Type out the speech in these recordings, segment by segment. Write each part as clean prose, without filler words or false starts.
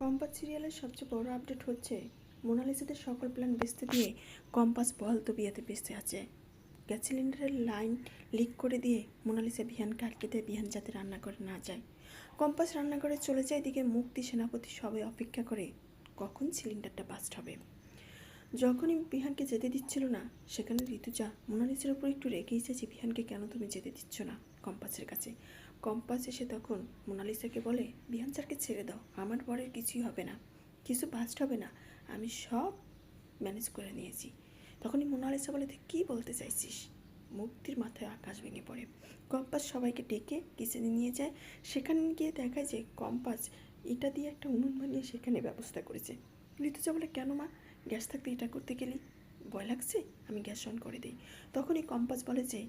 Compass সিরিয়ালের সবচেয়ে বড় আপডেট হচ্ছে মোনালিসাদের সকল প্ল্যান ভেস্তে দিয়ে কম্পাস বহাল তবিয়াতে ভেস্তে আছে। গ্যাস সিলিন্ডারের লাইন লিক করে দিয়ে মোনালিসা বিহানকে আটকে দেয় বিহান যাতে রান্না করে না যায়। কম্পাস রান্নাঘরে চলে যায়, দিকে মুক্তি সেনাপতি সবাই অপেক্ষা করে কখন সিলিন্ডারটা বাস্ট হবে। যখনই বিহানকে যেতে দিচ্ছিল না, সেখানে ঋতুজা মোনালিসার উপর একটু রেগে এসেছে, বিহানকে কেন তুমি যেতে দিচ্ছ না কম্পাসের কাছে। কম্পাস এসে তখন মোনালিসাকে বলে, বিহান স্যারকে ছেড়ে দাও, আমার বরের কিছুই হবে না, কিছু বাস্ট হবে না, আমি সব ম্যানেজ করে নিয়েছি। তখনই মোনালিসা বলে, তুই কী বলতে চাইছিস? মুক্তির মাথায় আকাশ ভেঙে পড়ে। কম্পাস সবাইকে ডেকে কিচেনে নিয়ে যায়। সেখানে গিয়ে দেখায় যে কম্পাস এটা দিয়ে একটা উনুন বানিয়ে সেখানে ব্যবস্থা করেছে। ঋতুজা বলে, কেন মা, গ্যাস থাকতে এটা করতে গেলি? ভয় লাগছে, আমি গ্যাস অন করে দিই। তখনই কম্পাস বলে যে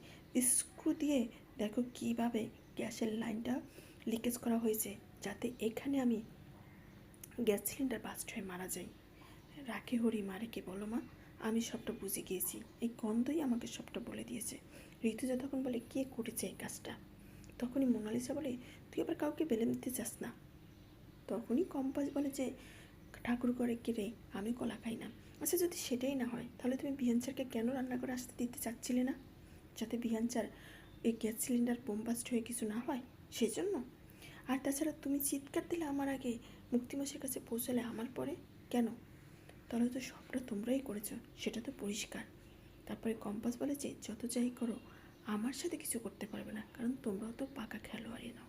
স্ক্রু দিয়ে দেখো কীভাবে গ্যাসের লাইনটা লিকেজ করা হয়েছে, যাতে এখানে আমি গ্যাস সিলিন্ডার বাস্ট হয়ে মারা যাই। রাখে হরি মারেকে বলো মা, আমি সবটা বুঝে গিয়েছি, এই গন্ধই আমাকে সবটা বলে দিয়েছে। ঋতুজা তখন বলে, কে করেছে এই কাজটা? তখনই মোনালিসা বলে, তুই আবার কাউকে বেলে দিতে চাস না। তখনই কম্পাস বলে যে ঠাকুর করে কেড়ে আমি কলা খাই না। আচ্ছা, যদি সেটাই না হয় তাহলে তুমি বিহান স্যারকে কেন রান্না করে আসতে দিতে চাচ্ছিলে না, যাতে বিহান স্যার এই গ্যাস সিলিন্ডার বোমবাস্ট হয়ে কিছু না হয় সেই জন্য? আর তাছাড়া তুমি চিৎকার দিলে আমার আগে, মুক্তিমাসের কাছে পৌঁছালে আমার পরে, কেন? তাহলে তো সবটা তোমরাই করেছো, সেটা তো পরিষ্কার। তারপরে কম্পাস বলে যে যত যাই করো আমার সাথে কিছু করতে পারবে না, কারণ তোমরাও তো পাকা খেলোয়াড়ই নাও।